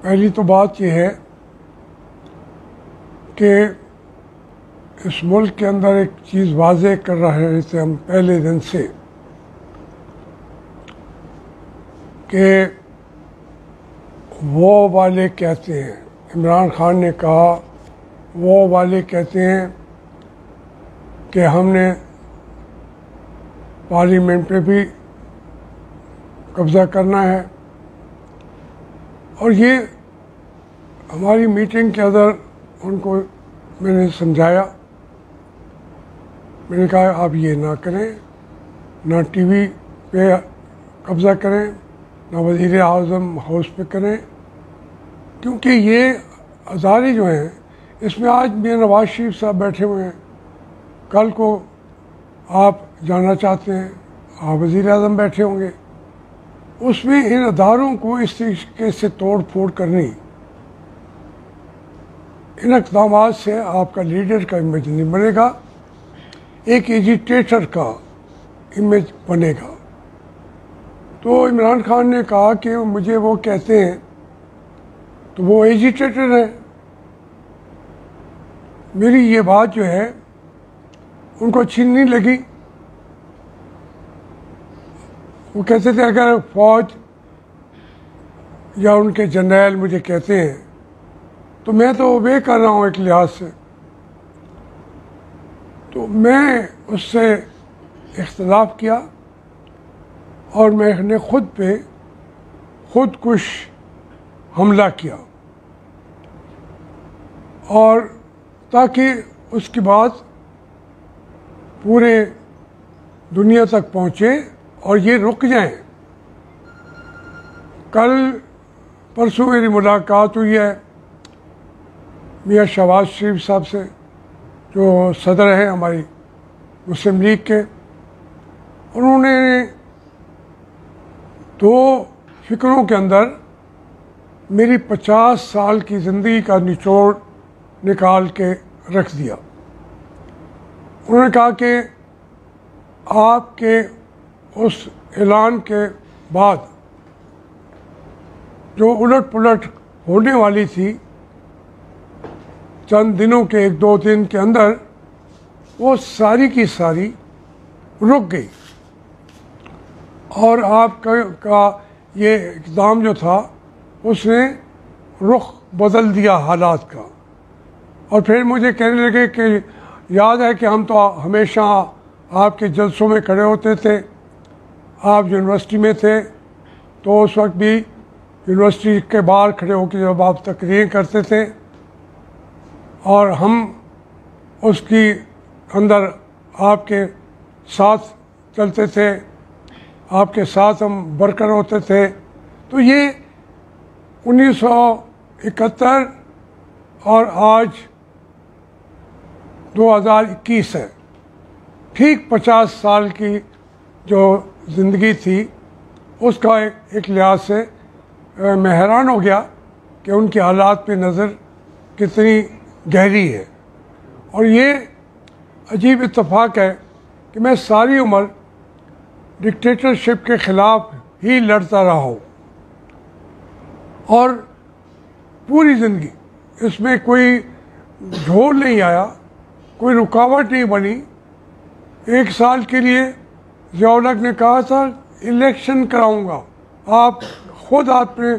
पहली तो बात यह है कि इस मुल्क के अंदर एक चीज़ वाज़ेह कर रहे थे हम पहले दिन से कि वो वाले कहते हैं, इमरान खान ने कहा वो वाले कहते हैं कि हमने पार्लियामेंट पे भी कब्ज़ा करना है। और ये हमारी मीटिंग के अंदर उनको मैंने समझाया, मैंने कहा आप ये ना करें, ना टीवी पे कब्ज़ा करें, ना वज़ीर आज़म हाउस पे करें, क्योंकि ये अदारे जो हैं इसमें आज मियां नवाज शरीफ साहब बैठे हुए हैं, कल को आप जाना चाहते हैं आप वज़ीर आज़म बैठे होंगे, उसमें इन अदारों को इस तरीके से तोड़ फोड़ करनी, इन इक़दामात से आपका लीडर का इमेज नहीं बनेगा, एक एजिटेटर का इमेज बनेगा। तो इमरान खान ने कहा कि मुझे वो कहते हैं तो वो एजिटेटर है। मेरी ये बात जो है उनको अच्छी नहीं लगी। वो कहते थे अगर फौज या उनके जर्नैल मुझे कहते हैं तो मैं तो ओबे कर रहा हूँ एक लिहाज से, तो मैं उससे इख्तिलाफ किया और मैंने खुदकुश हमला किया, और ताकि उसकी बात पूरे दुनिया तक पहुँचे और ये रुक जाए। कल परसों मेरी मुलाकात हुई है मियां शहबाज शरीफ साहब से, जो सदर हैं हमारी मुस्लिम लीग के। उन्होंने दो फिक्रों के अंदर मेरी 50 साल की ज़िंदगी का निचोड़ निकाल के रख दिया। उन्होंने कहा कि आपके उस ऐलान के बाद जो उलट पुलट होने वाली थी चंद दिनों के, एक दो दिन के अंदर, वो सारी की सारी रुक गई और आपका ये इक़दाम जो था उसने रुख बदल दिया हालात का। और फिर मुझे कहने लगे कि याद है कि हम तो हमेशा आपके जलसों में खड़े होते थे, आप यूनिवर्सिटी में थे तो उस वक्त भी यूनिवर्सिटी के बाहर खड़े होकर जब आप तकरीरें करते थे और हम उसकी अंदर आपके साथ चलते थे, आपके साथ हम बरकर होते थे। तो ये 1971 और आज 2021 है, ठीक 50 साल की जो ज़िंदगी थी उसका एक लिहाज से मैं हैरान हो गया कि उनके हालात पे नज़र कितनी गहरी है। और ये अजीब इत्तेफाक है कि मैं सारी उम्र डिक्टेटरशिप के ख़िलाफ़ ही लड़ता रहा हूँ और पूरी ज़िंदगी इसमें कोई झोल नहीं आया, कोई रुकावट नहीं बनी। 1 साल के लिए ज़िया-उल-हक ने कहा था इलेक्शन कराऊंगा, आप खुद अपने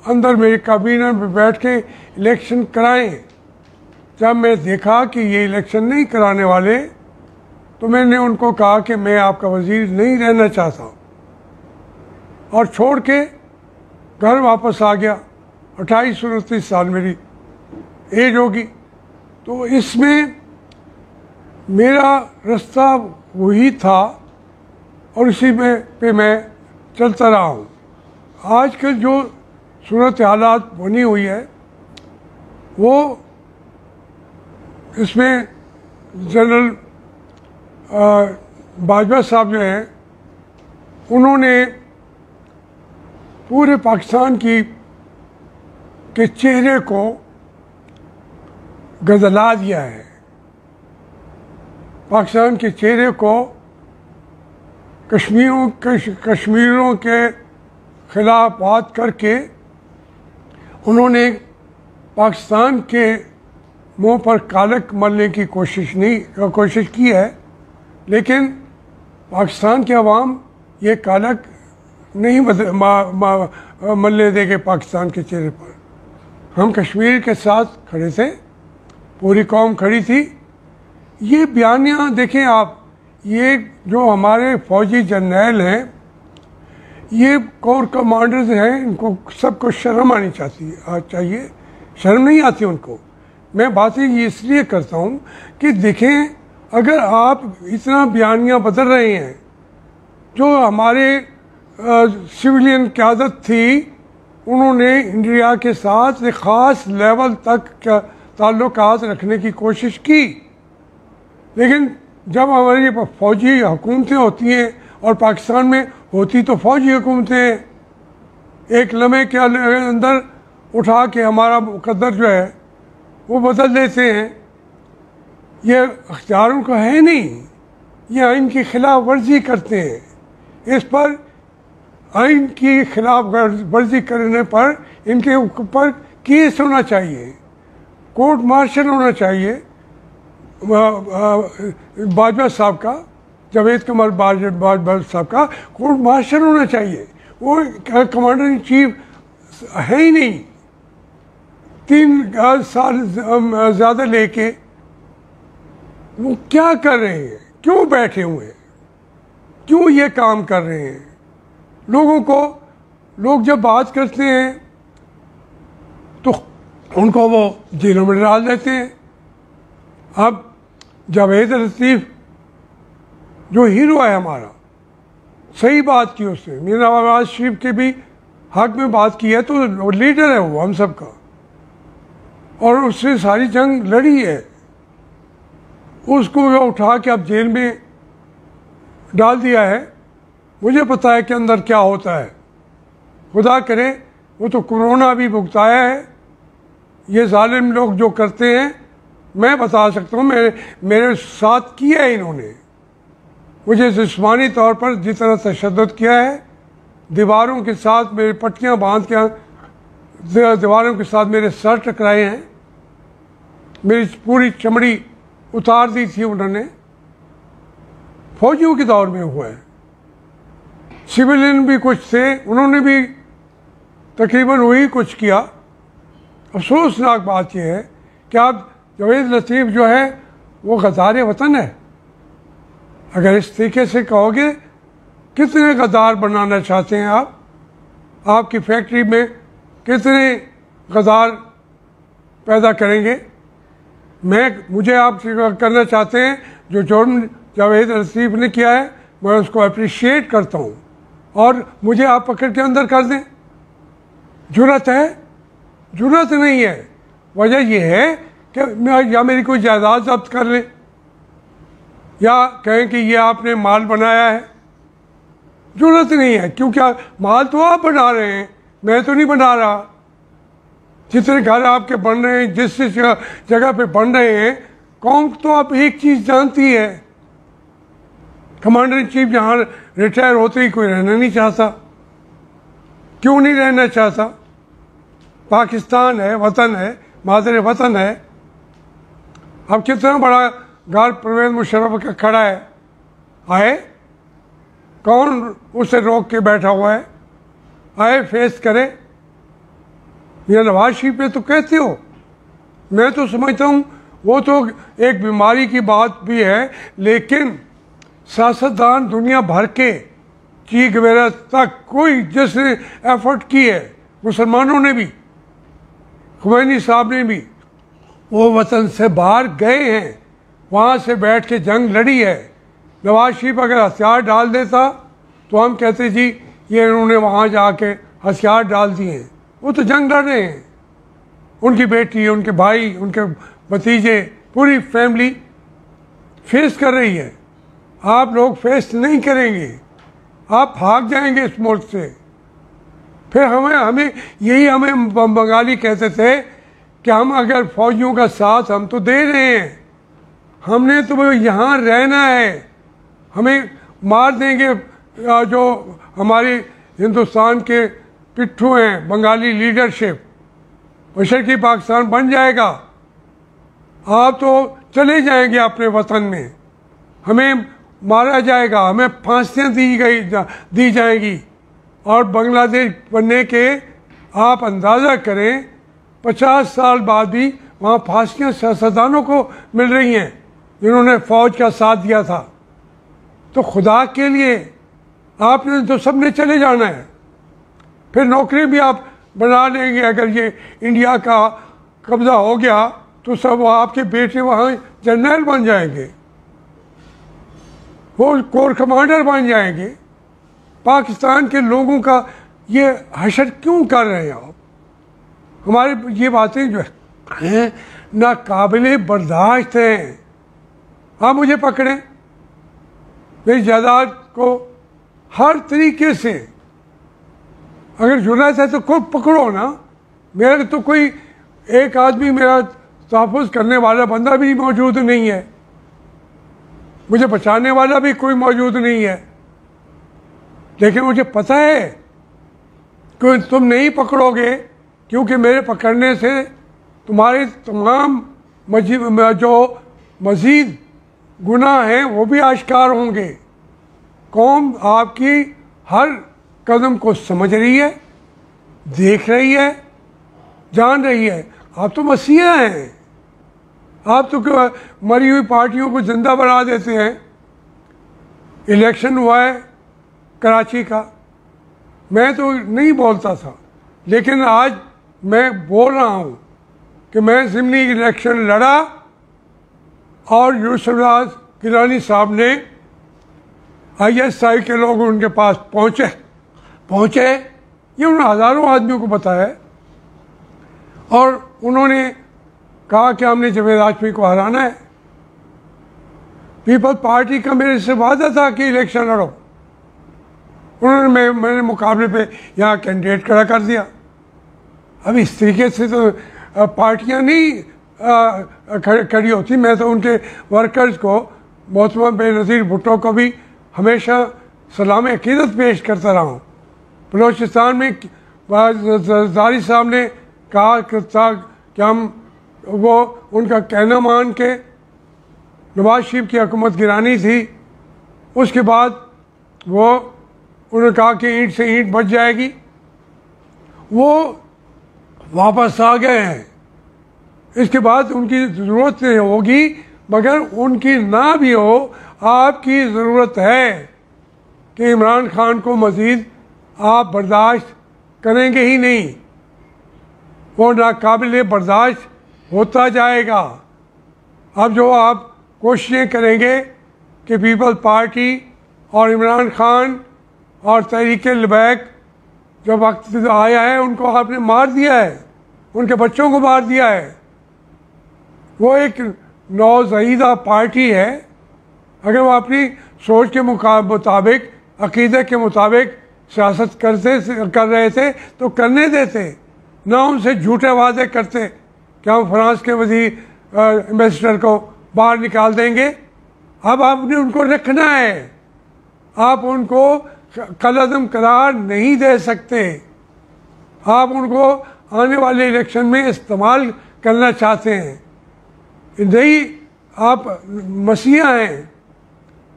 अंदर मेरी काबीना में बैठ के इलेक्शन कराएं। जब मैं देखा कि ये इलेक्शन नहीं कराने वाले तो मैंने उनको कहा कि मैं आपका वज़ीर नहीं रहना चाहता और छोड़ के घर वापस आ गया। 28-29 साल मेरी एज होगी। तो इसमें मेरा रास्ता वही था और इसी में पे मैं चलता रहा हूँ। आजकल जो सूरत हालात बनी हुई है वो इसमें जनरल बाजवा साहब जो हैं उन्होंने पूरे पाकिस्तान के चेहरे को गदला दिया है। पाकिस्तान के चेहरे को कश्मीरों के ख़िलाफ़ बात करके उन्होंने पाकिस्तान के मुंह पर कालक मलने की कोशिश की है, लेकिन पाकिस्तान के अवाम ये कालक नहीं मलने देंगे पाकिस्तान के चेहरे पर। हम कश्मीर के साथ खड़े थे, पूरी कौम खड़ी थी। ये बयानियाँ देखें आप, ये जो हमारे फौजी जर्नैल हैं, ये कोर कमांडर्स हैं, इनको सबको शर्म आनी चाहिए। शर्म नहीं आती उनको। मैं बातें ये इसलिए करता हूँ कि देखें, अगर आप इतना बयानियाँ बदल रहे हैं, जो हमारे सिविलियन क़यादत थी, उन्होंने इंडिया के साथ एक ख़ास लेवल तक ताल्लुकात रखने की कोशिश की, लेकिन जब हमारी फ़ौजी हुकूमतें होती हैं, और पाकिस्तान में होती तो फ़ौजी हुकूमतें, एक लम्हे के अंदर उठा के हमारा मुकद्दर जो है वो बदल देते हैं। ये अख्तियारों का है नहीं, ये आइन की खिलाफ वर्जी करते हैं। इस पर आइन की खिलाफ वर्जी करने पर इनके ऊपर केस होना चाहिए, कोर्ट मार्शल होना चाहिए। बाजवा साहब का, जावेद कमर बाजवा साहब का कोर्ट मार्शल होना चाहिए। वो कमांडर इन चीफ है ही नहीं। 3 साल ज़्यादा लेके वो क्या कर रहे हैं, क्यों बैठे हुए हैं, क्यों ये काम कर रहे हैं? लोग जब बात करते हैं तो उनको वो जेलों में डाल देते हैं। अब जावेद लतीफ़ जो हीरो है हमारा, सही बात की उसने, मीर नवाज शरीफ के भी हक में बात की है, तो लीडर है वो हम सब का, और उससे सारी जंग लड़ी है। उसको उठा के अब जेल में डाल दिया है। मुझे पता है कि अंदर क्या होता है, खुदा करे वो तो कोरोना भी भुगताया है। ये जालिम लोग जो करते हैं, मैं बता सकता हूँ, मेरे साथ किया है इन्होंने। मुझे जिस्मानी तौर पर जितना तशद्दुद किया है, दीवारों के साथ मेरी पट्टियाँ बांध के दीवारों के साथ मेरे सर टकराए हैं, मेरी पूरी चमड़ी उतार दी थी उन्होंने। फौजियों के दौर में हुआ है। सिविलियन भी कुछ थे, उन्होंने भी तकरीबन वही कुछ किया। अफसोसनाक बात यह है कि आप जावेद लतीफ़ जो है वो गद्दार वतन है। अगर इस तरीके से कहोगे, कितने गद्दार बनाना चाहते हैं आप? आपकी फैक्ट्री में कितने गद्दार पैदा करेंगे? मुझे आप करना चाहते हैं जो जुर्म जावेद लतीफ़ ने किया है, मैं उसको अप्रिशिएट करता हूँ, और मुझे आप पकड़ के अंदर कर दें। जुर्रत है? जुर्रत नहीं है। वजह यह है कि या मेरी कोई जायदाद जब्त कर लें, या कहें कि ये आपने माल बनाया है। जुर्रत नहीं है, क्योंकि माल तो आप बना रहे हैं, मैं तो नहीं बना रहा। जितने घर आपके बन रहे हैं, जिस जगह पे बन रहे हैं, कौम तो आप एक चीज़ जानती है, कमांडर इन चीफ यहाँ रिटायर होते ही कोई रहना नहीं चाहता। क्यों नहीं रहना चाहता? पाकिस्तान है, वतन है, मादर वतन है। अब कितना बड़ा घर परवेज़ मुशर्रफ का खड़ा है, आए, कौन उसे रोक के बैठा हुआ है? आए, फेस करे। ये नवाज शरीफ पे तो कहते हो, मैं तो समझता हूँ वो तो एक बीमारी की बात भी है, लेकिन सियासतदान दुनिया भर के ची गवेरा तक कोई जिसने एफर्ट की है, मुसलमानों ने भी, खुमैनी साहब ने भी, वो वतन से बाहर गए हैं, वहाँ से बैठ के जंग लड़ी है। नवाज शरीफ अगर हथियार डाल देता तो हम कहते जी ये इन्होंने वहाँ जाके हथियार डाल दिए हैं। वो तो जंग लड़ रहे हैं, उनकी बेटी, उनके भाई, उनके भतीजे, पूरी फैमिली फेस कर रही है। आप लोग फेस नहीं करेंगे, आप भाग जाएंगे इस मुल्क से। फिर हमें बंगाली कहते थे कि हम अगर फौजियों का साथ हम तो दे रहे हैं, हमने तो यहाँ रहना है, हमें मार देंगे। जो हमारे हिंदुस्तान के पिट्ठू हैं, बंगाली लीडरशिप, मशरक़ी पाकिस्तान बन जाएगा, आप तो चले जाएंगे अपने वतन में, हमें मारा जाएगा, हमें फांसियाँ दी जाएंगी। और बांग्लादेश बनने के आप अंदाज़ा करें 50 साल बाद भी वहाँ फांसियाँ सियासतदानों को मिल रही हैं जिन्होंने फ़ौज का साथ दिया था। तो खुदा के लिए आपने तो सब ने चले जाना है, फिर नौकरी भी आप बना लेंगे। अगर ये इंडिया का कब्ज़ा हो गया तो सब आपके बेटे वहाँ जनरल बन जाएंगे, वो कोर कमांडर बन जाएंगे। पाकिस्तान के लोगों का ये हशर क्यों कर रहे हैं आप? हमारे ये बातें जो हैं नाकाबिले बर्दाश्त हैं। आप मुझे पकड़ें, मेरी जायदाद को हर तरीके से, अगर जुर्रत है तो खुद पकड़ो ना। मेरा तो कोई एक आदमी मेरा तहफ़्फ़ुज़ करने वाला बंदा भी मौजूद नहीं है, मुझे बचाने वाला भी कोई मौजूद नहीं है। लेकिन मुझे पता है कि तुम नहीं पकड़ोगे, क्योंकि मेरे पकड़ने से तुम्हारे तमाम जो मज़ीद गुनाह हैं वो भी आश्कार होंगे। कौम आपकी हर कदम को समझ रही है, देख रही है, जान रही है। आप तो मसीहा हैं, आप तो मरी हुई पार्टियों को जिंदा बना देते हैं। इलेक्शन हुआ है कराची का, मैं तो नहीं बोलता था, लेकिन आज मैं बोल रहा हूँ कि मैं ज़िमनी इलेक्शन लड़ा और यूसुफ गिलानी साहब ने ISI के लोग उनके पास पहुँचे, ये उन हज़ारों आदमियों को बताया और उन्होंने कहा कि हमने जावेद हाशमी को हराना है। पीपल्स पार्टी का मेरे से वादा था कि इलेक्शन लड़ो, उन्होंने मेरे मुकाबले पे यहाँ कैंडिडेट खड़ा कर दिया। अब इस तरीके से तो पार्टियाँ नहीं खड़ी होती। मैं तो उनके वर्कर्स को, मोहतरमा बेनज़ीर भुट्टो को भी हमेशा सलाम अक़ीदत पेश करता रहा हूँ। बलोचिस्तान में ज़रदारी साहब ने कहा कि हम वो उनका कहना मान के नवाज शरीफ की हुकूमत गिरानी थी। उसके बाद वो उन्होंने कहा कि ईंट से ईंट बच जाएगी, वो वापस आ गए हैं। इसके बाद उनकी ज़रूरत नहीं होगी, मगर उनकी ना भी हो, आपकी ज़रूरत है कि इमरान खान को मज़ीद आप बर्दाश्त करेंगे ही नहीं, वो नाकाबिले बर्दाश्त होता जाएगा। अब जो आप कोशिशें करेंगे कि पीपल्स पार्टी और इमरान खान और तहरीक लबैक, जो वक्त आया है उनको आपने मार दिया है, उनके बच्चों को मार दिया है। वो एक नौज़ईदा पार्टी है। अगर वो अपनी सोच के मुताबिक, अक़ीदे के मुताबिक सियासत कर रहे थे तो करने देते, ना उनसे झूठे वादे करते कि हम फ्रांस के एम्बेसडर को बाहर निकाल देंगे। अब आपने उनको रखना है, आप उनको कलअदम करार नहीं दे सकते। आप उनको आने वाले इलेक्शन में इस्तेमाल करना चाहते हैं। नहीं, आप मसीहा हैं,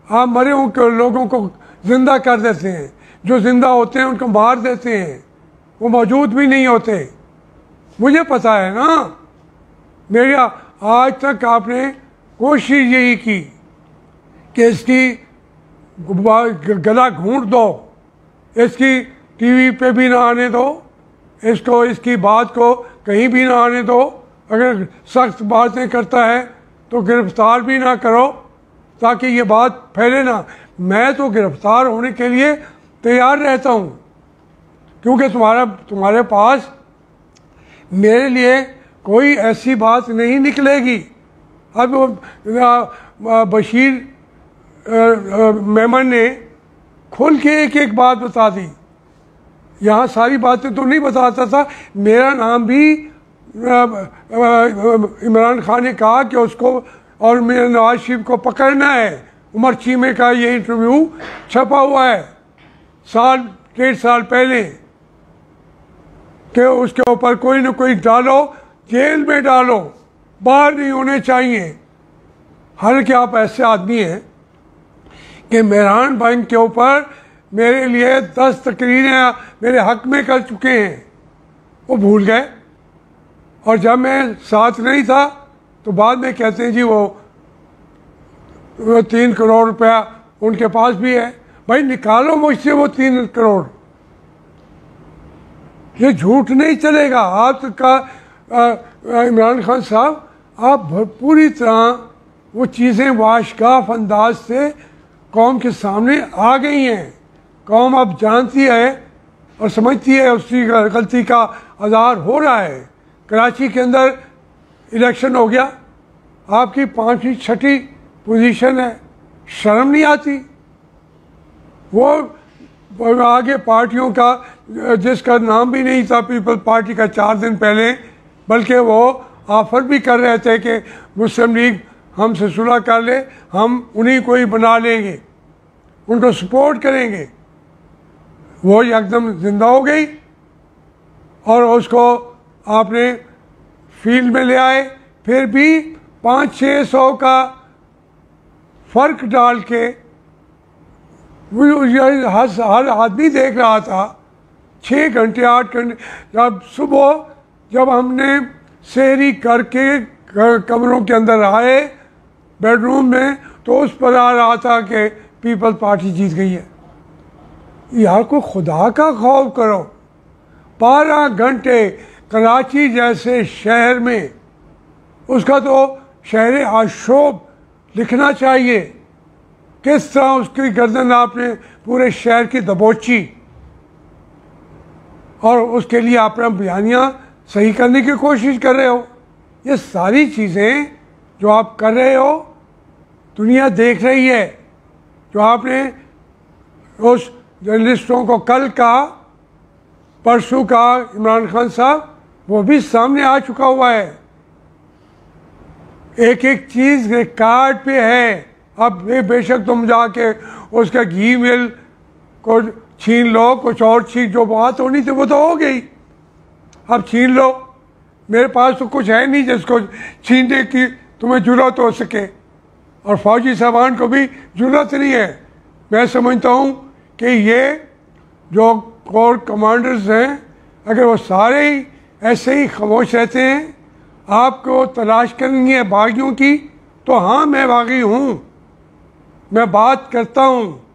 आप मरे हुए लोगों को ज़िंदा कर देते हैं, जो ज़िंदा होते हैं उनको मार देते हैं, वो मौजूद भी नहीं होते। मुझे पता है ना, मेरा आज तक आपने कोशिश यही की कि इसकी गला घूंट दो, इसकी टीवी पे भी ना आने दो, इसकी बात को कहीं भी ना आने दो। अगर सख्त बातें करता है तो गिरफ्तार भी ना करो ताकि ये बात फैले ना। मैं तो गिरफ्तार होने के लिए तैयार रहता हूँ, क्योंकि तुम्हारे पास मेरे लिए कोई ऐसी बात नहीं निकलेगी। अब बशीर मेमन ने खुल के एक बात बता दी, यहाँ सारी बातें तो नहीं बताता था। मेरा नाम भी इमरान खान ने कहा कि उसको और मेरे नवाज शरीफ को पकड़ना है। उमर चीमे का ये इंटरव्यू छपा हुआ है 1.5 साल पहले। कि उसके ऊपर कोई ना कोई डालो, जेल में डालो, बाहर नहीं होने चाहिए। हालांकि आप ऐसे आदमी हैं कि मेहरान बैंक के ऊपर मेरे लिए 10 तकरीरें मेरे हक में कर चुके हैं, वो भूल गए। और जब मैं साथ नहीं था तो बाद में कहते हैं जी वो 3 करोड़ रुपया उनके पास भी है। भाई निकालो मुझसे वो 3 करोड़। ये झूठ नहीं चलेगा। आपका इमरान खान साहब, आप पूरी तरह वो चीज़ें वाशगाफ अंदाज से कौम के सामने आ गई हैं। कौम अब जानती है और समझती है उसकी गलती का आज़ार हो रहा है। कराची के अंदर इलेक्शन हो गया, आपकी 5वीं 6ठी पोजीशन है, शर्म नहीं आती? वो आगे पार्टियों का, जिसका नाम भी नहीं था पीपल पार्टी का 4 दिन पहले, बल्कि वो ऑफर भी कर रहे थे कि मुस्लिम लीग हमसे सुलह कर ले, हम उन्हीं को ही बना लेंगे, उनको सपोर्ट करेंगे। वो एकदम जिंदा हो गई और उसको आपने फील्ड में ले आए। फिर भी 500-600 का फर्क डाल के हर आदमी देख रहा था। 6 घंटे 8 घंटे जब सुबह जब हमने सहरी करके कमरों के अंदर आए बेडरूम में, तो उस पर आ रहा था कि पीपल पार्टी जीत गई है। यार को खुदा का खौफ करो। 12 घंटे कराची जैसे शहर में, उसका तो शहर आशोब लिखना चाहिए। किस तरह उसकी गर्दन आपने पूरे शहर की दबोची और उसके लिए आप बयानियाँ सही करने की कोशिश कर रहे हो। ये सारी चीज़ें जो आप कर रहे हो दुनिया देख रही है। जो आपने उस जर्नलिस्टों को कल कहा, परसों कहा इमरान खान साहब, वो भी सामने आ चुका हुआ है। एक एक चीज़ रिकॉर्ड पे है। अब बेशक तुम जाके उसका घी मिल को छीन लो, कुछ और चीज़ जो बात होनी थी वो तो हो गई, अब छीन लो। मेरे पास तो कुछ है नहीं जिसको छीनने की तुम्हें जरूरत हो सके, और फौजी साहबान को भी जरूरत नहीं है। मैं समझता हूँ कि ये जो कोर कमांडर्स हैं, अगर वो सारे ही ऐसे ही खामोश रहते हैं, आपको तलाश करनी है बागियों की, तो हाँ मैं बागी हूँ, मैं बात करता हूँ।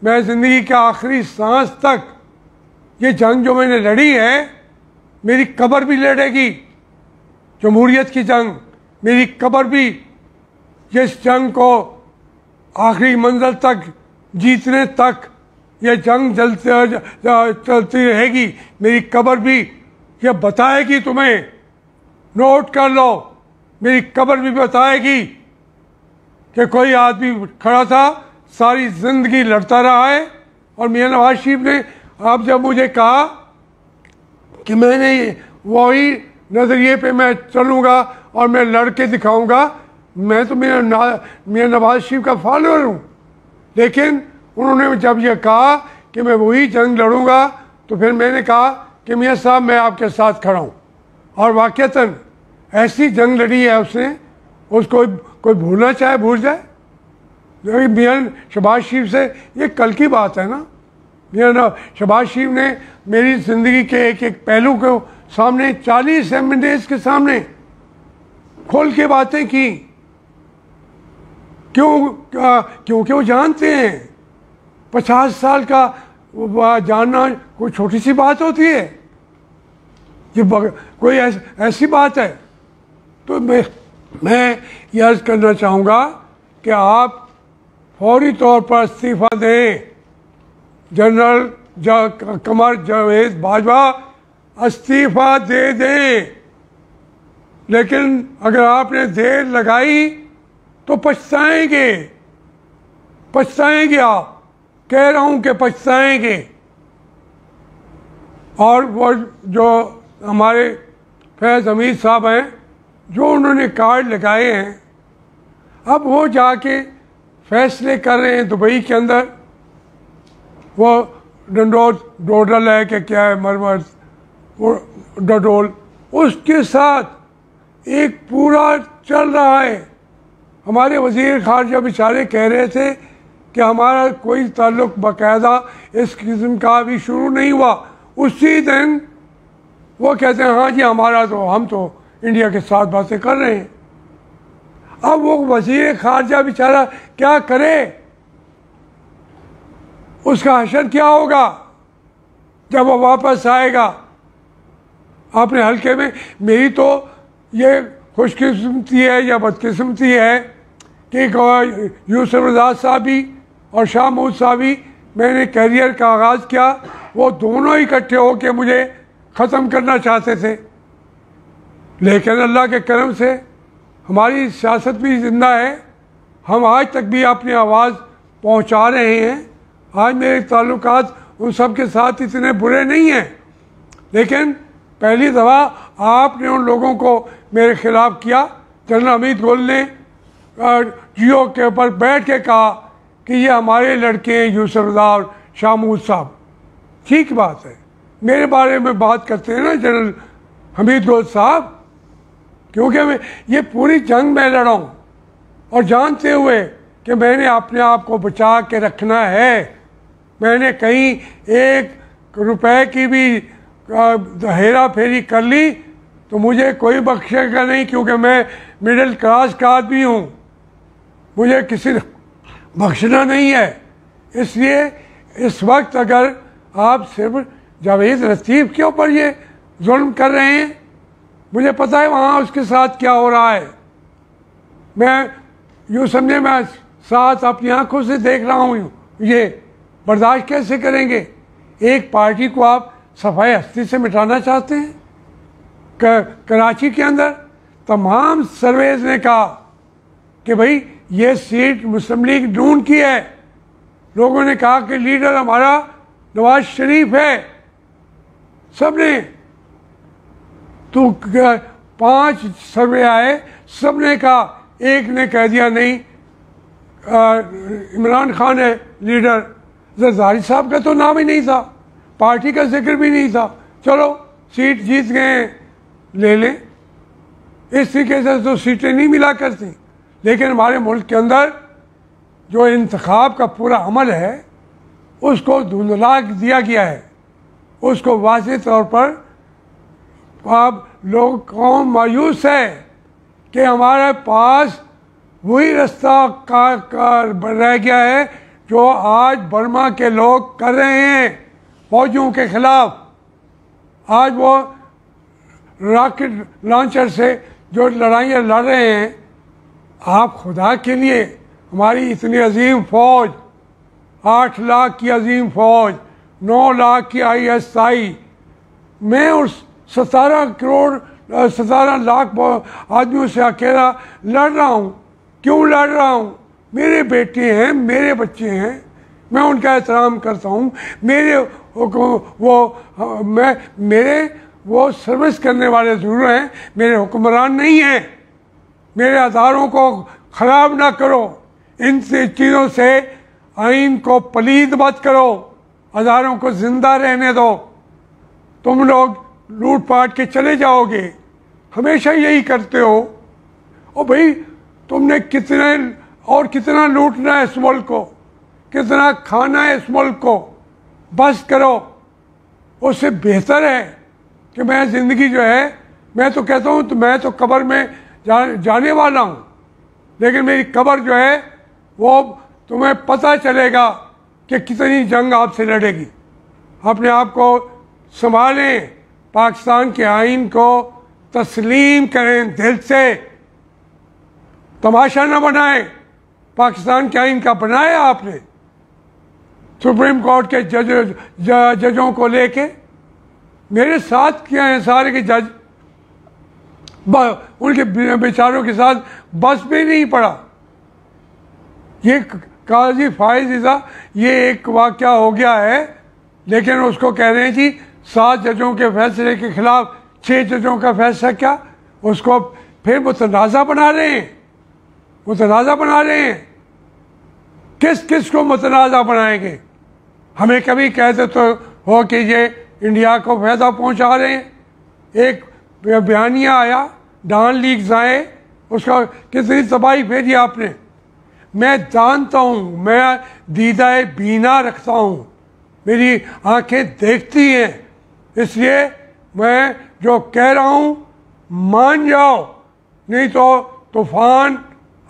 मैं ज़िंदगी के आखिरी सांस तक ये जंग जो मैंने लड़ी है, मेरी कब्र भी लड़ेगी। जमहूरियत की जंग, मेरी कब्र भी जिस जंग को आखिरी मंजिल तक जीतने तक ये जंग चलती रहेगी। मेरी कब्र भी ये बताएगी तुम्हें, नोट कर लो, मेरी कब्र भी बताएगी कि कोई आदमी खड़ा था, सारी ज़िंदगी लड़ता रहा है। और मियां नवाज शरीफ ने आप जब मुझे कहा कि मैंने वही नज़रिए पे मैं चलूँगा और मैं लड़ के दिखाऊँगा, मैं तो मियां नवाज शरीफ का फॉलोअर हूँ। लेकिन उन्होंने जब ये कहा कि मैं वही जंग लड़ूंगा, तो फिर मैंने कहा कि मियां साहब मैं आपके साथ खड़ा हूँ। और वाक़तन ऐसी जंग लड़ी है उसने, उसको कोई भूलना चाहे भूल जाए। मियां शहबाज शरीफ से ये कल की बात है ना। मियां शहबाज शरीफ ने मेरी ज़िंदगी के एक एक पहलू को सामने 40 एमएनएस के सामने खोल के बातें की। क्योंकि वो जानते हैं 50 साल का जानना कोई छोटी सी बात होती है, ये कोई ऐसी बात है। तो मैं ये अर्ज़ करना चाहूँगा कि आप फौरी तौर पर इस्तीफ़ा दें। जनरल कमर जावेद बाजवा इस्तीफ़ा दे दें। लेकिन अगर आपने देर लगाई तो पछताएंगे, पछताएंगे। आप कह रहा हूँ कि पछताएंगे। और वो जो हमारे फैज़ हमीद साहब हैं, जो उन्होंने कार्ड लगाए हैं, अब वो जाके फैसले कर रहे हैं दुबई के अंदर। वो डंडोत डोडल है कि क्या है, मरमर डडोल, उसके साथ एक पूरा चल रहा है। हमारे वज़ीर ख़ारजा बेचारे कह रहे थे कि हमारा कोई ताल्लुक़ बाकायदा इस किस्म का अभी शुरू नहीं हुआ। उसी दिन वो कहते हैं हाँ जी हमारा तो, हम तो इंडिया के साथ बातें कर रहे हैं। अब वो वज़ीर ख़ारजा बेचारा क्या करे, उसका हशर क्या होगा जब वो वापस आएगा अपने हल्के में। मेरी तो ये खुशकिस्मती है या बदकिस्मती है कि यूसुफ रज़ा साहब भी और शाह महमूद साहब भी, मैंने करियर का आगाज़ किया, वो दोनों इकट्ठे होकर मुझे ख़त्म करना चाहते थे, लेकिन अल्लाह के करम से हमारी सियासत भी ज़िंदा है। हम आज तक भी अपनी आवाज़ पहुंचा रहे हैं। आज मेरे ताल्लुकात उन सब के साथ इतने बुरे नहीं हैं, लेकिन पहली दफ़ा आपने उन लोगों को मेरे ख़िलाफ़ किया। जनरल हमीद गुल ने जियो के ऊपर बैठ के कहा कि ये हमारे लड़के हैं यूसुफ रज़ा और शाह महमूद साहब। ठीक बात है, मेरे बारे में बात करते हैं ना जनरल हमीद गुल साहब, क्योंकि मैं ये पूरी जंग में लड़ा हूँ और जानते हुए कि मैंने अपने आप को बचा के रखना है। मैंने कहीं एक रुपए की भी हेरा फेरी कर ली तो मुझे कोई बख्शेगा नहीं, क्योंकि मैं मिडिल क्लास का आदमी हूँ, मुझे किसी ने बख्शना नहीं है। इसलिए इस वक्त अगर आप सिर्फ जावेद लतीफ़ के ऊपर ये जुल्म कर रहे हैं, मुझे पता है वहाँ उसके साथ क्या हो रहा है। मैं यूँ समझे मैं साथ अपनी आँखों से देख रहा हूँ, ये बर्दाश्त कैसे करेंगे। एक पार्टी को आप सफाई हस्ती से मिटाना चाहते हैं। कराची के अंदर तमाम सर्वेज ने कहा कि भाई ये सीट मुस्लिम लीग नून की है। लोगों ने कहा कि लीडर हमारा नवाज शरीफ है। सब ने तो 5 सर्वे आए, सब ने कहा, एक ने कह दिया नहीं इमरान खान है लीडर। जरदारी साहब का तो नाम ही नहीं था, पार्टी का जिक्र भी नहीं था। चलो सीट जीत गए, ले लें। इस तरीके से तो सीटें नहीं मिला करती। लेकिन हमारे मुल्क के अंदर जो इंतखाब का पूरा अमल है उसको धुंधला दिया गया है। उसको वाज़ेह तौर पर अब लोग कौम मायूस है कि हमारे पास वही रास्ता रह गया है जो आज बर्मा के लोग कर रहे हैं फौजियों के ख़िलाफ़। आज वो रॉकेट लॉन्चर से जो लड़ाइयाँ लड़ रहे हैं, आप खुदा के लिए हमारी इतनी अजीम फ़ौज, 8 लाख की अजीम फ़ौज, 9 लाख की ISI, मैं उस 17 लाख आदमियों से अकेला लड़ रहा हूँ। क्यों लड़ रहा हूँ? मेरे बेटे हैं, मेरे बच्चे हैं, मैं उनका एहतराम करता हूँ। मेरे वो सर्विस करने वाले ज़रूर हैं, मेरे हुक्मरान नहीं हैं। मेरे अदारों को ख़राब ना करो, इन चीज़ों से आइन को पलीद मत करो, अदारों को ज़िंदा रहने दो। तुम लोग लूट पाट के चले जाओगे, हमेशा यही करते हो। और भाई तुमने कितना लूटना है इस मुल्क को, कितना खाना है इस मुल्क को, बस करो। उससे बेहतर है कि मैं ज़िंदगी जो है, मैं तो कहता हूँ तो मैं तो कब्र में जाने वाला हूँ, लेकिन मेरी कब्र जो है वो तुम्हें पता चलेगा कि कितनी जंग आपसे लड़ेगी। अपने आप को संभालें, पाकिस्तान के आइन को तस्लीम करें दिल से, तमाशा न बनाएं। पाकिस्तान के आइन का बनाया आपने, सुप्रीम कोर्ट के जजों को लेके। मेरे साथ किया है सारे के जज, उनके बेचारों के साथ बस भी नहीं पड़ा। ये काजी फाइज इज़ा ये एक वाक़या हो गया है, लेकिन उसको कह रहे हैं जी 7 जजों के फैसले के खिलाफ 6 जजों का फैसला क्या, उसको फिर मुतनाज़ा बना रहे हैं, मुतनाज़ा बना रहे हैं। किस किस को मुतनाज़ा बनाएंगे? हमें कभी कहते तो हो कि ये इंडिया को फ़ायदा पहुंचा रहे हैं। एक बयानिया आया, डान लीग्स आए, उसका कितनी तबाही भेजी आपने। मैं जानता हूँ, मैं दीदाए बीना रखता हूँ, मेरी आंखें देखती हैं, इसलिए मैं जो कह रहा हूँ मान जाओ, नहीं तो तूफ़ान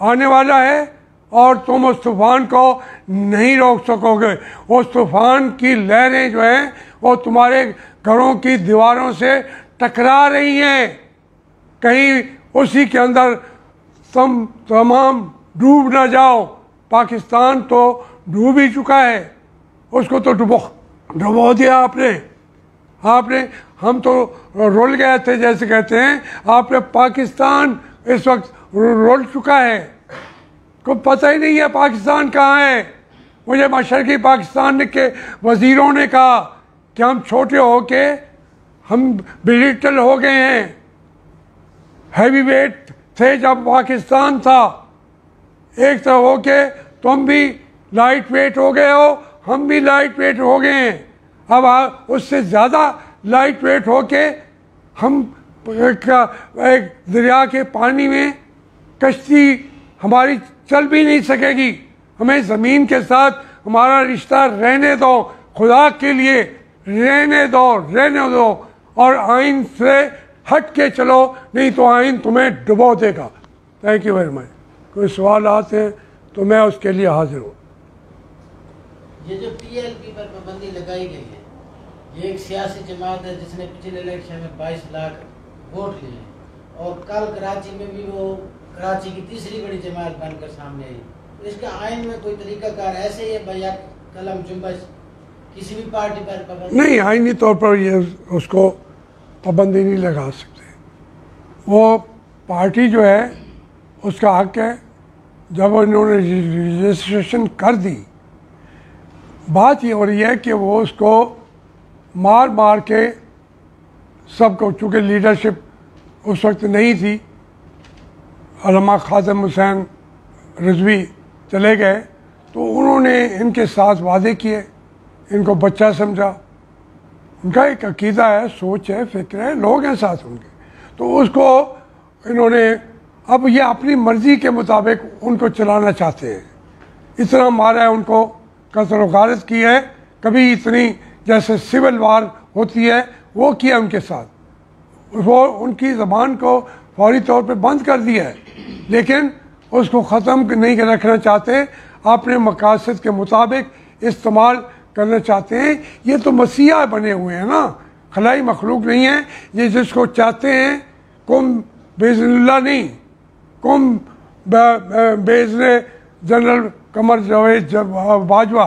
आने वाला है और तुम उस तूफ़ान को नहीं रोक सकोगे। उस तूफ़ान की लहरें जो हैं वो तुम्हारे घरों की दीवारों से टकरा रही हैं, कहीं उसी के अंदर तुम तमाम डूब ना जाओ। पाकिस्तान तो डूब ही चुका है, उसको तो डुबो दिया आपने। हम तो रुल गए थे, जैसे कहते हैं, आपने पाकिस्तान इस वक्त रुल चुका है, को पता ही नहीं है पाकिस्तान कहाँ है। मुझे मशरक़ी पाकिस्तान के वज़ीरों ने कहा कि हम छोटे हो के हम बिलिटल हो गए हैं, हैवी वेट थे जब पाकिस्तान था, एक तरह हो के तुम भी लाइट वेट हो गए हो, हम भी लाइट वेट हो गए हैं। अब उससे ज़्यादा लाइट वेट हो के हम एक दरिया के पानी में कश्ती हमारी चल भी नहीं सकेगी। हमें ज़मीन के साथ हमारा रिश्ता रहने दो, खुदा के लिए रहने दो और आइन से हट के चलो, नहीं तो आइन तुम्हें डुबो देगा। Thank you very much. कोई सवाल आते हैं तो मैं उसके लिए हाजिर हूँ। ये जो PLP पर पाबंदी लगाई गई है, ये एक सियासी जमात है जिसने पिछले इलेक्शन में 22 लाख वोट लिए, और कल कराची में भी वो कराची की तीसरी बड़ी जमात बनकर सामने आई। तो इसका आइन में कोई तरीकाकार ऐसे ही है भैया कलम जुम्बश किसी भी पार्टी पर पाबंदी? नहीं, आइनी तौर पर ये उसको पाबंदी नहीं लगा सकते। वो पार्टी जो है उसका हक है, जब उन्होंने रजिस्ट्रेशन कर दी, बात ये हो रही है कि वो उसको मार के सबको, चूँकि लीडरशिप उस वक्त नहीं थी, अल्लामा ख़ाज़म हुसैन रिजवी चले गए, तो उन्होंने इनके साथ वादे किए, इनको बच्चा समझा। उनका एक अकीदा है, सोच है, फ़िक्र है, लोग हैं साथ उनके, तो उसको इन्होंने अब ये अपनी मर्ज़ी के मुताबिक उनको चलाना चाहते हैं। इतना मारा है उनको, कत्ल गारत की है, कभी इतनी जैसे सिविल वार होती है वो किया उनके साथ, वो उनकी ज़बान को फौरी तौर पे बंद कर दिया है, लेकिन उसको ख़त्म नहीं रखना चाहते, अपने मकासद के मुताबिक इस्तेमाल करना चाहते हैं। ये तो मसीहा बने हुए हैं ना, खलाई मखलूक नहीं है। ये जिसको चाहते हैं कुम बेज़िल्ला नहीं, कुम बेज़ने जनरल कमर जावेद बाजवा,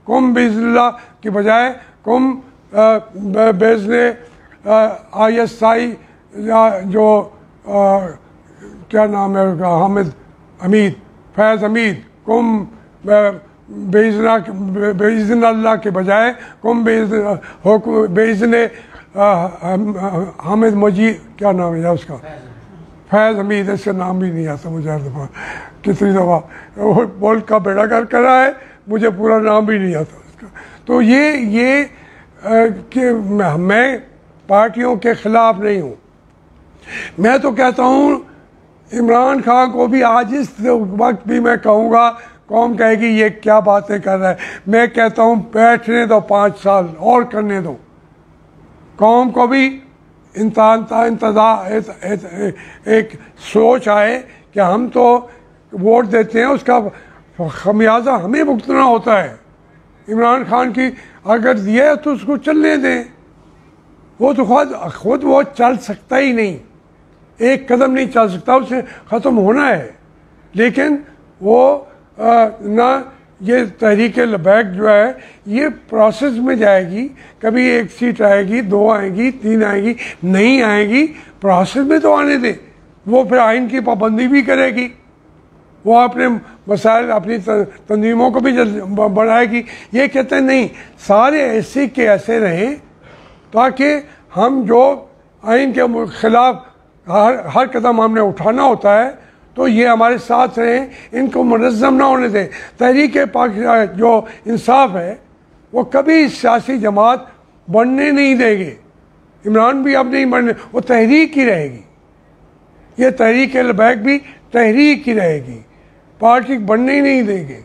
कुम बेज़िल्ला की बजाय कुम बेज़ने ISI जो क्या नाम है उसका, फैज़ हमीद, कुम बेइज़्न अल्लाह के बजाय कुम बेइज़्न हामिद मजीद, क्या नाम है उसका, फैज़ हमीद, ऐसे नाम भी नहीं आता मुझे, हर दफ़ा कितनी दफ़ा बोल का बेड़ा कर करा है, मुझे पूरा नाम भी नहीं आता उसका। तो ये कि मैं पार्टियों के ख़िलाफ़ नहीं हूँ। मैं तो कहता हूँ इमरान खान को भी आज इस वक्त भी मैं कहूँगा, कौम कहेगी ये क्या बातें कर रहा है, मैं कहता हूँ बैठने दो, 5 साल और करने दो। कौम को भी एक सोच आए कि हम तो वोट देते हैं, उसका खमियाजा हमें भुगतना होता है। इमरान खान की अगर दिया है तो उसको चलने दें, वो तो खुद वो चल सकता ही नहीं, एक कदम नहीं चल सकता, उसे ख़त्म होना है। लेकिन वो ना, ये तहरीक लबैक जो है ये प्रोसेस में जाएगी, कभी 1 सीट आएगी, 2 आएगी, 3 आएगी, नहीं आएगी, प्रोसेस में तो आने दें। वो फिर आइन की पाबंदी भी करेगी, वो अपने मसाइल, अपनी तंजीमों को भी बढ़ाएगी। ये कहते हैं नहीं, सारे ऐसे के ऐसे रहें ताकि हम जो आइन के ख़िलाफ़ हर कदम हमने उठाना होता है तो ये हमारे साथ रहें, इनको मुनज़्ज़म ना होने दें। तहरीक पाक जो इंसाफ है वो कभी सियासी जमात बनने नहीं देंगे। इमरान भी अब नहीं बनने, वो तहरीक ही रहेगी। ये तहरीक लबैक भी तहरीक ही रहेगी, पार्टी बनने ही नहीं देंगे।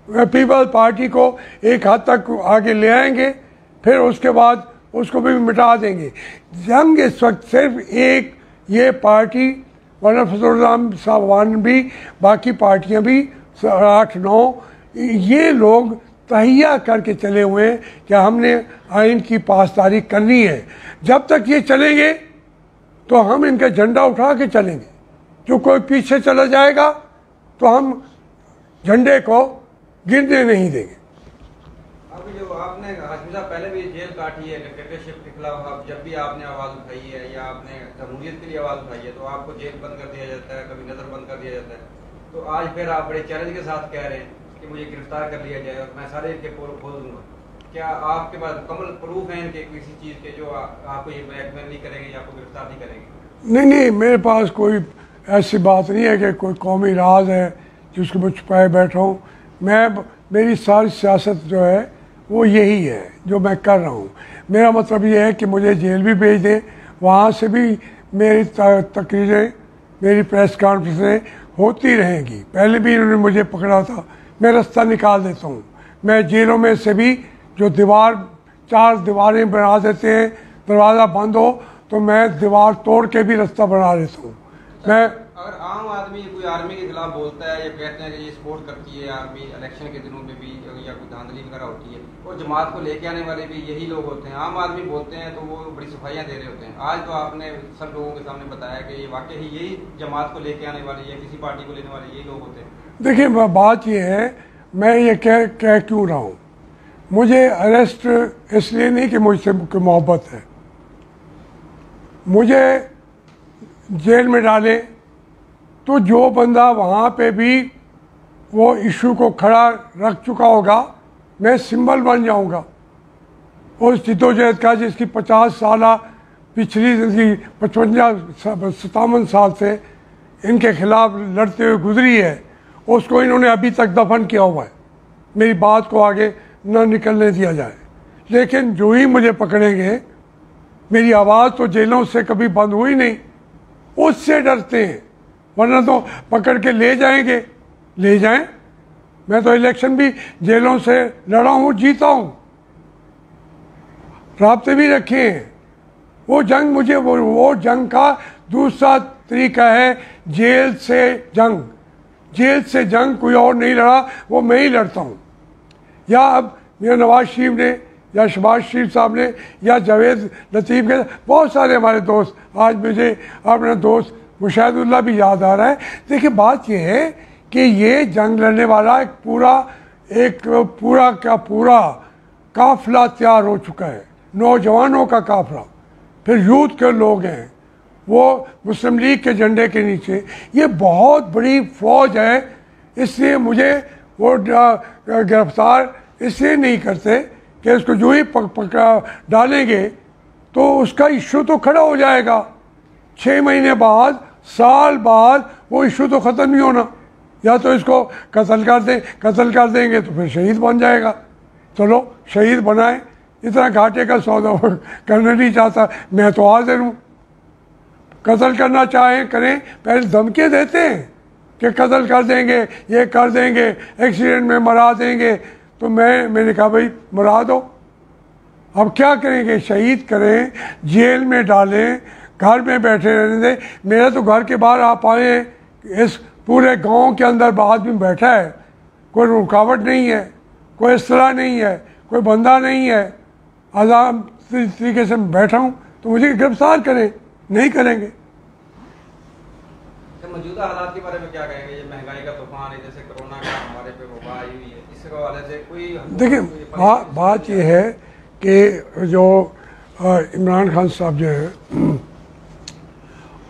पीपल पार्टी को एक हद तक आगे ले आएंगे, फिर उसके बाद उसको भी मिटा देंगे। जंग इस वक्त सिर्फ एक ये पार्टी, वरना फजलुर साहब भी, बाकी पार्टियां भी 8-9 ये लोग तहिया करके चले हुए हैं कि हमने आइन की पासदारी करनी है। जब तक ये चलेंगे तो हम इनका झंडा उठा के चलेंगे। जो कोई पीछे चला जाएगा तो हम झंडे को गिरने नहीं देंगे। अभी जो आपने हाशमी साहब पहले भी जेल काटी है डिक्टेटरशिप के खिलाफ, जब भी आपने आवाज़ उठाई है या आपने जमहूरियत के लिए आवाज़ उठाई है तो आपको जेल बंद कर दिया जाता है, कभी नज़र बंद कर दिया जाता है। तो आज फिर आप बड़े चैलेंज के साथ कह रहे हैं कि मुझे गिरफ्तार कर लिया जाए और मैं सारे इनके पोल खोल दूंगा। क्या आपके पास मुकम्मल प्रूफ है इनके किसी चीज़ के जो आपको ये ब्लैकमेल नहीं करेंगे या आपको गिरफ्तार नहीं करेंगे? नहीं, मेरे पास कोई ऐसी बात नहीं है कि कोई कौमी राज है जिसको मैं छुपाए बैठा हूँ। मेरी सारी सियासत जो है वो यही है जो मैं कर रहा हूँ। मेरा मतलब ये है कि मुझे जेल भी भेज दें, वहाँ से भी मेरी तकरीरें, मेरी प्रेस कॉन्फ्रेंसें होती रहेंगी। पहले भी इन्होंने मुझे पकड़ा था, मैं रास्ता निकाल देता हूँ। मैं जेलों में से भी जो 4 दीवारें बना देते हैं, दरवाज़ा बंद हो तो मैं दीवार तोड़ के भी रास्ता बना देता हूँ। मैं अगर आम आदमी कोई आर्मी के खिलाफ बोलता है या कहते हैं कि ये सपोर्ट करती है आर्मी, इलेक्शन के दिनों में भी या कोई धांधली वगैरह होती है, और जमात को लेके आने वाले भी यही लोग होते हैं। आम आदमी बोलते हैं तो वो बड़ी सफाइयाँ दे रहे होते हैं। आज तो आपने सब लोगों के सामने बताया कि ये वाकई ही यही जमात को लेके आने वाले या किसी पार्टी को लेने वाले यही लोग होते हैं। देखिए, बात ये है, मैं ये कह क्यों रहा हूँ, मुझे अरेस्ट इसलिए नहीं कि मुझसे मोहब्बत है। मुझे जेल में डाले तो जो बंदा वहाँ पे भी वो इशू को खड़ा रख चुका होगा, मैं सिंबल बन जाऊँगा उस जिद्दोजहद का जिसकी 50 साल पिछली ज़िंदगी 57 साल से इनके खिलाफ लड़ते हुए गुजरी है। उसको इन्होंने अभी तक दफन किया हुआ है। मेरी बात को आगे न निकलने दिया जाए, लेकिन जो ही मुझे पकड़ेंगे, मेरी आवाज़ तो जेलों से कभी बंद हुई नहीं, उससे डरते हैं। वरना तो पकड़ के ले जाएंगे, ले जाएं। मैं तो इलेक्शन भी जेलों से लड़ा हूँ, जीता हूँ, राब्ते भी रखे हैं। वो जंग मुझे वो जंग का दूसरा तरीका है जेल से जंग। जेल से जंग कोई और नहीं लड़ा, वो मैं ही लड़ता हूँ। या अब मेरा नवाज शरीफ ने या शहबाज शरीफ साहब ने या जावेद लतीफ़ के, बहुत सारे हमारे दोस्त, आज मुझे अपना दोस्त मुशाहिदुल्लाह भी याद आ रहा है। देखिए, बात यह है कि ये जंग लड़ने वाला एक पूरा काफिला तैयार हो चुका है, नौजवानों का काफिला, फिर यूथ के लोग हैं, वो मुस्लिम लीग के झंडे के नीचे। ये बहुत बड़ी फौज है। इसलिए मुझे वो गिरफ्तार इसलिए नहीं करते कि उसको जो ही पकड़ा डालेंगे तो उसका इशू तो खड़ा हो जाएगा। 6 महीने बाद, साल बाद वो इशू तो ख़त्म नहीं होना। या तो इसको कत्ल कर देंगे तो फिर शहीद बन जाएगा। चलो शहीद बनाए, इतना घाटे का सौदा करना नहीं चाहता, मैं तो हाजिर हूँ। कत्ल करना चाहें करें, पहले धमकी देते हैं कि कत्ल कर देंगे, ये कर देंगे, एक्सीडेंट में मरा देंगे। तो मैंने कहा भाई मरा दो, अब क्या करेंगे, शहीद करें, जेल में डालें, घर में बैठे रहने दें। मेरा तो घर के बाहर आप आए, इस पूरे गांव के अंदर आदमी बैठा है, कोई रुकावट नहीं है, कोई असला नहीं है, कोई बंदा नहीं है, आज़ाद तरीके से बैठा हूँ। तो मुझे गिरफ्तार करें, नहीं करेंगे। मौजूदा हालात के बारे में क्या कहेंगे? ये महंगाई का तूफान है, जैसे कोरोना का हमारे पे वबा आई हुई है, इसके हवाले से कोई देखिए, बात ये है कि जो इमरान खान साहब जो है,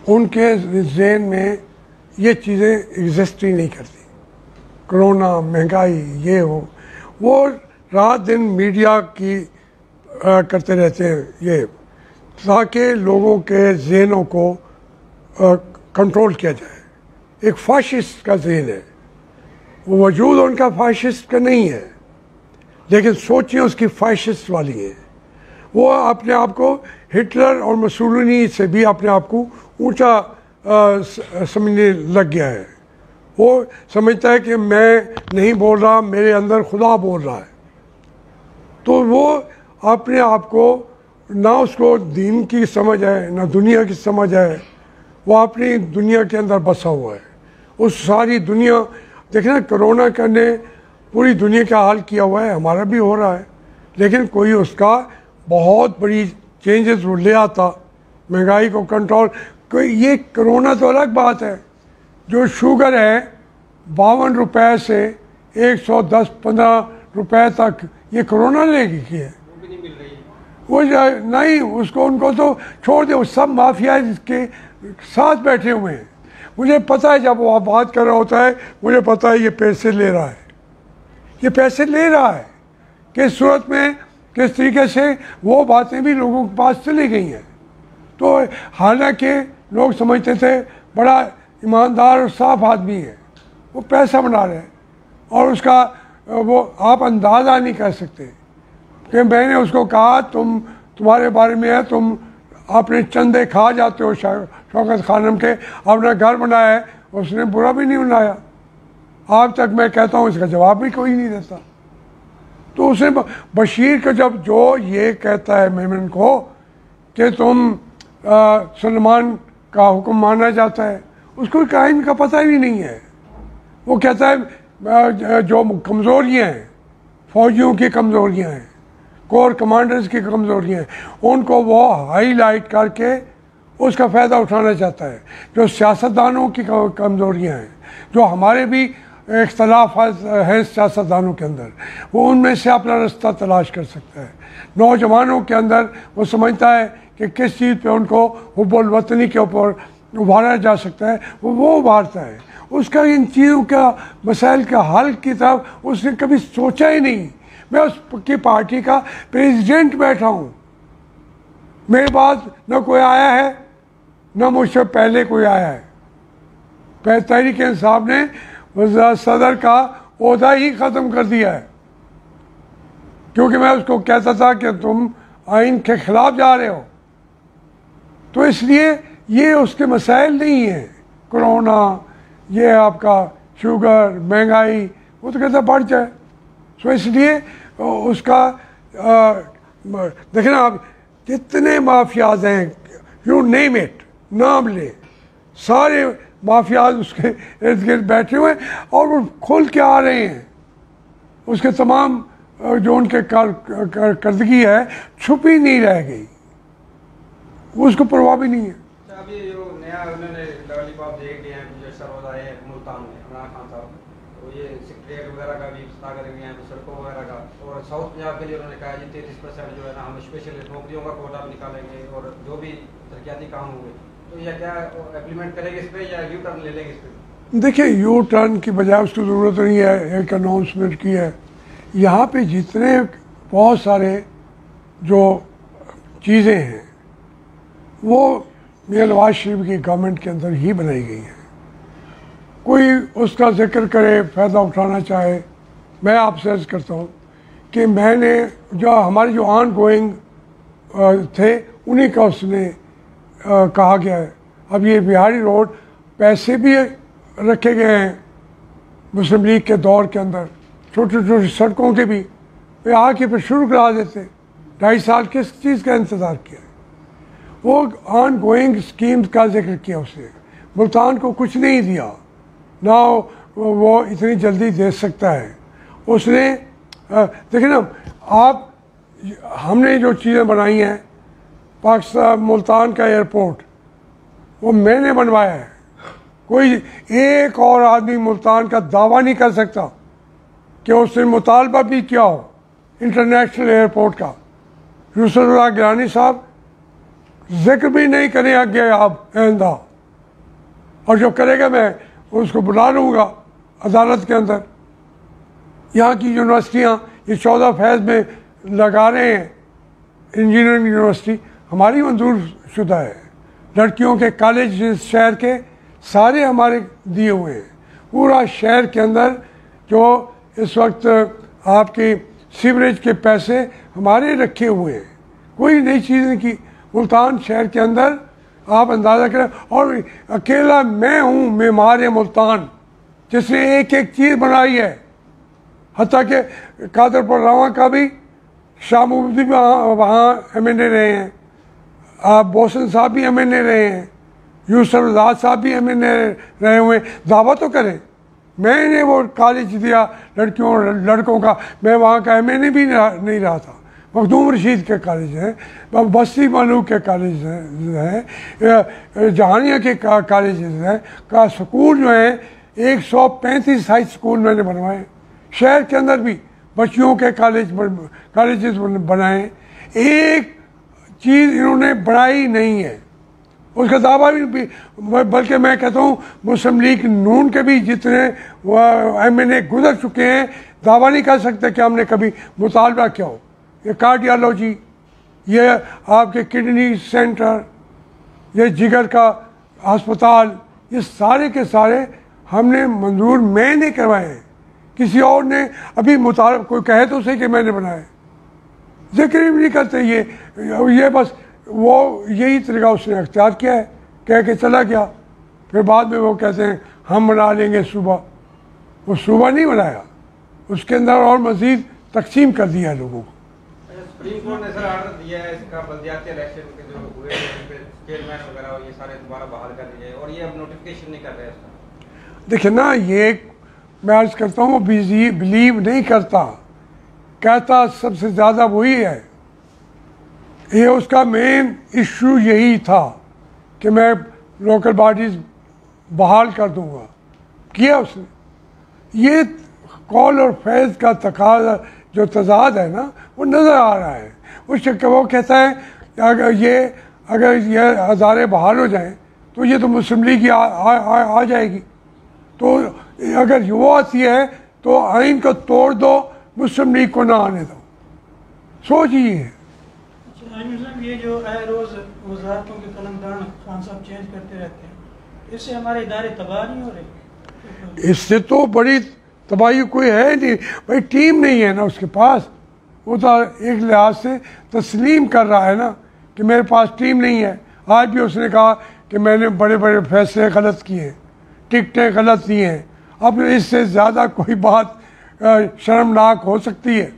उनके जहन में ये चीज़ें एग्जिस्ट ही नहीं करती। कोरोना, महंगाई, ये वो रात दिन मीडिया की करते रहते हैं ये, ताकि लोगों के जहनों को कंट्रोल किया जाए। एक फाशिस्ट का जहन है, वो वजूद उनका फाशिस्ट का नहीं है, लेकिन सोचें उसकी फाशिस्ट वाली है। वो अपने आप को हिटलर और मुसोलिनी से भी अपने आप को ऊंचा समझने लग गया है। वो समझता है कि मैं नहीं बोल रहा, मेरे अंदर खुदा बोल रहा है। तो वो अपने आप को, ना उसको दीन की समझ है ना दुनिया की समझ है, वो अपनी दुनिया के अंदर बसा हुआ है। उस सारी दुनिया, देखना कोरोना ने पूरी दुनिया का हाल किया हुआ है, हमारा भी हो रहा है, लेकिन कोई उसका बहुत बड़ी चेंजेस वो ले आता, महंगाई को कंट्रोल। कोई ये कोरोना तो अलग बात है, जो शुगर है 52 रुपये से 110-15 रुपये तक, ये कोरोना लेगी की है, वो भी नहीं मिल रही है। वो नहीं, उसको उनको तो छोड़ दे, वो सब माफिया के साथ बैठे हुए हैं। मुझे पता है जब वो बात कर रहा होता है, मुझे पता है ये पैसे ले रहा है, ये पैसे ले रहा है। किस सूरत में, किस तरीके से वो बातें भी लोगों के पास चली गई हैं। तो हालांकि लोग समझते थे बड़ा ईमानदार और साफ आदमी है, वो पैसा बना रहे हैं, और उसका वो आप अंदाज़ा नहीं कर सकते कि मैंने उसको कहा तुम्हारे बारे में है, तुम अपने चंदे खा जाते हो शौकत खानम के, अपना घर बनाया है, उसने बुरा भी नहीं बनाया। आज तक मैं कहता हूँ इसका जवाब भी कोई नहीं देता। तो उसने बशीर का जब जो ये कहता है मेमन को कि तुम सलमान का हुक्म माना जाता है, उसको कायम का पता ही नहीं है। वो कहता है जो कमज़ोरियाँ हैं, फौजियों की कमज़ोरियाँ हैं, कोर कमांडर्स की कमज़ोरियाँ हैं, उनको वो हाईलाइट करके उसका फ़ायदा उठाना चाहता है। जो सियासतदानों की कमज़ोरियाँ हैं, जो हमारे भी इख्तलाफ है सियासतदानों के अंदर, वो उनमें से अपना रास्ता तलाश कर सकता है। नौजवानों के अंदर वो समझता है कि किस चीज़ पे उनको हुब्बुल वतनी के ऊपर उभारा जा सकता है, वो उभारता है। उसका इन चीज़ों का मसाइल का हल की तरफ उसने कभी सोचा ही नहीं। मैं उसकी पार्टी का प्रेसिडेंट बैठा हूँ, मेरे पास न कोई आया है न मुझसे पहले कोई आया है। तहरीक इंसाफ ने वज़ीर सदर का ओहदा ही ख़त्म कर दिया है, क्योंकि मैं उसको कहता था कि तुम आइन के ख़िलाफ़ जा रहे हो। तो इसलिए ये उसके मसाइल नहीं हैं, कोरोना, ये आपका शुगर, महंगाई, वो तो कहता बढ़ जाए। तो इसलिए उसका देखना आप, जितने माफियाज हैं, यू नेम इट, नाम ले, सारे माफियाज उसके इर्द गिर्द बैठे हुए हैं और वो खुल के आ रहे हैं। उसके तमाम जो उनके कर्दगी है छुपी नहीं रह गई, उसको परवाह भी नहीं है। अभी जो नया उन्होंने लॉलीपॉप दे दिया है, जो सरोज आए मुल्तान में इमरान खान साहब, तो ये सेक्रेटरीट वगैरह का भी इफ्ताह करेंगे हैं, तो सड़कों वगैरह का, और साउथ पंजाब के लिए उन्होंने कहा जी 33% जो है ना हम स्पेशल नौकरियों का कोटा निकालेंगे, और जो भी तरक्याती काम होंगे, तो यह क्या इम्प्लीमेंट करेंगे इस पर, या यू टर्न ले लेंगे इस पर? देखिए, यू टर्न की बजाय उसकी ज़रूरत नहीं है, एक अनाउंसमेंट की है। यहाँ पे जितने बहुत सारे जो चीज़ें हैं वो मियां नवाज शरीफ की गवर्नमेंट के अंदर ही बनाई गई हैं। कोई उसका जिक्र करे, फ़ायदा उठाना चाहे, मैं आपसे अर्ज़ करता हूँ कि मैंने जो हमारे जो ऑन गोइंग थे उन्हीं का उसने कहा गया है। अब ये बिहारी रोड पैसे भी रखे गए हैं मुस्लिम लीग के दौर के अंदर, छोटी छोटी सड़कों के भी वे आके फिर शुरू करा देते। 2.5 साल किस चीज़ का इंतज़ार किया? वो ऑन गोइंग स्कीम्स का जिक्र किया उसने, मुल्तान को कुछ नहीं दिया, ना वो इतनी जल्दी दे सकता है। उसने देखिए ना आप, हमने जो चीज़ें बनाई हैं, पाकिस्तान मुल्तान का एयरपोर्ट वो मैंने बनवाया है। कोई एक और आदमी मुल्तान का दावा नहीं कर सकता कि उसने मुतालबा भी किया हो इंटरनेशनल एयरपोर्ट का। यूसुफुल्लाह गिलानी साहब जिक्र भी नहीं करें आगे आप आइंदा, और जो करेगा मैं उसको बुला लूँगा अदालत के अंदर। यहाँ की यूनिवर्सिटियाँ ये 14 फैज़ में लगा रहे हैं, इंजीनियरिंग यूनिवर्सिटी हमारी मंजूर शुदा है। लड़कियों के कॉलेज इस शहर के सारे हमारे दिए हुए हैं। पूरा शहर के अंदर जो इस वक्त आपकी सीवरेज के पैसे हमारे रखे हुए हैं, कोई नई चीज़ नहीं की। मुल्तान शहर के अंदर आप अंदाज़ा करें, और अकेला मैं हूँ मेमार मुल्तान जिसने एक एक चीज़ बनाई है। हत्ता कि कादरपुर रवा का भी शाह मुफ्ती भी वहाँ MNA रहे हैं, आप बोसन साहब भी MNA रहे हैं, यूसुफ रज़ाक साहब भी MNA रहे हुए। दावा तो करें, मैंने वो कॉलेज दिया लड़कियों और लड़कों का, मैं वहाँ का MNA भी नहीं रहा था। मखदूम रशीद के कॉलेज हैं, बस्ती मलूक के कॉलेज हैं, जहानिया के कॉलेज हैं, का स्कूल जो हैं 135 हाई स्कूल मैंने बनवाए। शहर के अंदर भी बच्चियों के कॉलेजेस बनाए। एक चीज़ इन्होंने बनाई नहीं है, उसका दावा भी, बल्कि मैं कहता हूँ मुस्लिम लीग नून के भी जितने MNA गुजर चुके हैं दावा नहीं कर सकते कि हमने कभी मुतालबा किया हो। ये कार्डियोलॉजी, ये आपके किडनी सेंटर, ये जिगर का अस्पताल, ये सारे के सारे हमने मंजूर मैंने करवाए हैं, किसी और ने अभी मुतालबा कोई कहे तो सही कि मैंने बनाए, जिक्र भी नहीं करते। ये बस वो यही तरीका उसने अख्तियार किया है, कह के चला गया। फिर बाद में वो कहते हैं हम बना लेंगे सूबा। वो सूबा नहीं बनाया, उसके अंदर और मज़ीद तकसीम कर दिया लोगों को। सुप्रीम कोर्ट ने सर ऑर्डर दिया है इसका बल्दियाती इलेक्शन के जो हुए चेयरमैन वगैरह ये सारे दोबारा बहाल कर दिए, और ये अब नोटिफिकेशन नहीं कर रहे हैं इसका। देखिए ना, ये मैं अर्ज़ करता हूँ, वो बिलीव नहीं करता, कहता सबसे ज़्यादा वही है। ये उसका मेन इशू यही था कि मैं लोकल बॉडीज़ बहाल कर दूँगा, किया उसने। ये कौल और फैज़ का तकाज़ा जो तजाद है ना, वो नज़र आ रहा है। वो कहता है अगर ये हज़ारे बहाल हो जाएं तो ये तो मुस्लिम लीग आ जाएगी। तो अगर वो आती है तो आइन को तोड़ दो, मुस्लिम लीग को ना आने दो। सोचिए। ये जो आए रोज़ वज़ारतों के कलमदान खान साहब चेंज करते रहते हैं, इससे हमारे इदारे तबाह नहीं हो रहे? इससे तो बड़ी तबाही कोई है नहीं भाई, टीम नहीं है ना उसके पास। वो तो एक लिहाज से तस्लीम कर रहा है ना कि मेरे पास टीम नहीं है। आज भी उसने कहा कि मैंने बड़े बड़े फैसले गलत किए, टिकटें गलत दी हैं। अब इससे ज़्यादा कोई बात शर्मनाक हो सकती है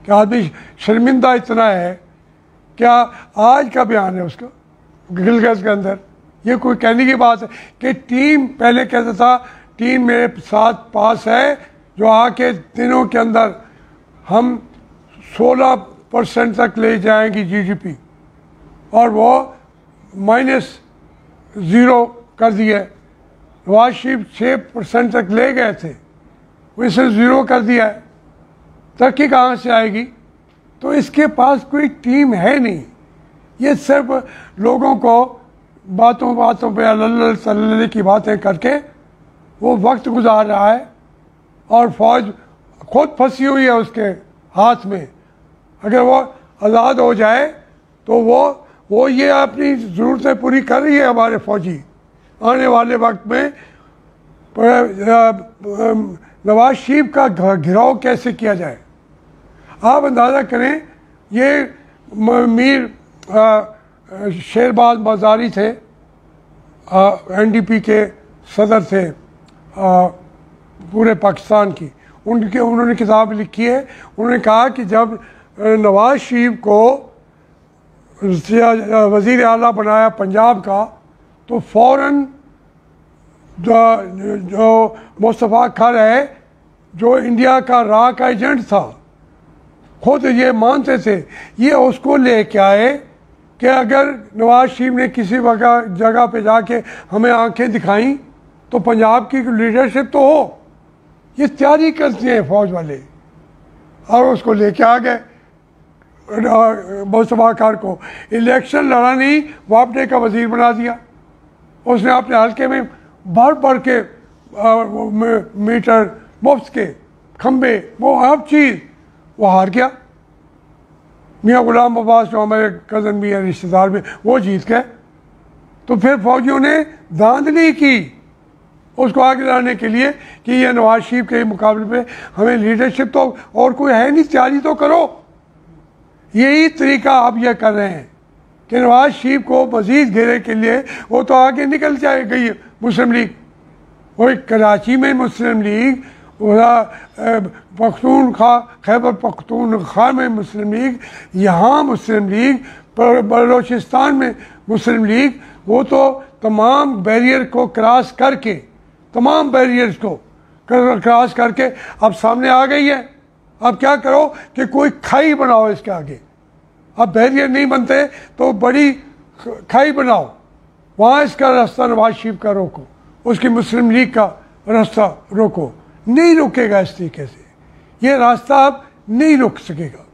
कि आदमी शर्मिंदा इतना है। क्या आज का बयान है उसका गिलगित के अंदर, ये कोई कहने की बात है कि टीम, पहले कहता था टीम मेरे साथ पास है जो आके दिनों के अंदर हम 16% तक ले जाएंगी GDP, और वो -0 कर दिया। नवाज शरीफ 6% तक ले गए थे, वो इसे 0 कर दिया है। तरक्की कहाँ से आएगी? तो इसके पास कोई टीम है नहीं। ये सिर्फ लोगों को बातों पे अल्लल सल्लल्लाहु की बातें करके वो वक्त गुजार रहा है, और फौज खुद फंसी हुई है उसके हाथ में। अगर वो आज़ाद हो जाए तो वो ये अपनी ज़रूरतें पूरी कर रही है हमारे फौजी। आने वाले वक्त में नवाज शरीफ का घिराव कैसे किया जाए, आप अंदाज़ा करें। ये मीर शेरबाज मज़ारी थे, NDP के सदर थे पूरे पाकिस्तान की। उन्होंने किताब लिखी है। उन्होंने कहा कि जब नवाज शरीफ को वज़ीर आला बनाया पंजाब का, तो फ़ौरन जो मुस्तफ़ा खर है, जो इंडिया का रॉ का एजेंट था, खुद ये मानते थे, ये उसको लेके आए कि अगर नवाज शरीफ ने किसी जगह पे जाके हमें आंखें दिखाई तो पंजाब की लीडरशिप तो हो। ये तैयारी करते हैं फौज वाले, और उसको लेके आ गए मुस्तफ़ा खान को। इलेक्शन लड़ा नहीं, वापडे का वज़ीर बना दिया। उसने अपने हल्के में भर के मीटर मुफ्त के खंबे, वो हर चीज़, वो हार गया। मियाँ गुलाम अब्बास जो हमारे कज़न भी है, रिश्तेदार में, वो जीत गए। तो फिर फौजियों ने धांधली की उसको आगे लाने के लिए कि ये नवाज शरीफ के मुकाबले पे हमें लीडरशिप तो और कोई है नहीं, तैयारी तो करो। यही तरीका आप यह कर रहे हैं कि नवाज शरीफ को मज़ीद घेरे के लिए वो तो आगे निकल जाए गई मुस्लिम लीग। वो कराची में मुस्लिम लीग, पख्तूनख्वा खैबर पख्तूनख्वा में मुस्लिम लीग, यहाँ मुस्लिम लीग, बलोचिस्तान में मुस्लिम लीग, वो तो तमाम बैरियर को क्रॉस करके, तमाम बैरियर्स को क्रॉस करके अब सामने आ गई है। अब क्या करो कि कोई खाई बनाओ इसके आगे। अब बैरियर नहीं बनते तो बड़ी खाई बनाओ, वहाँ इसका रास्ता नवाज शरीफ का रोको, उसकी मुस्लिम लीग का रास्ता रोको। नहीं रुकेगा इस तरीके से, ये रास्ता अब नहीं रुक सकेगा।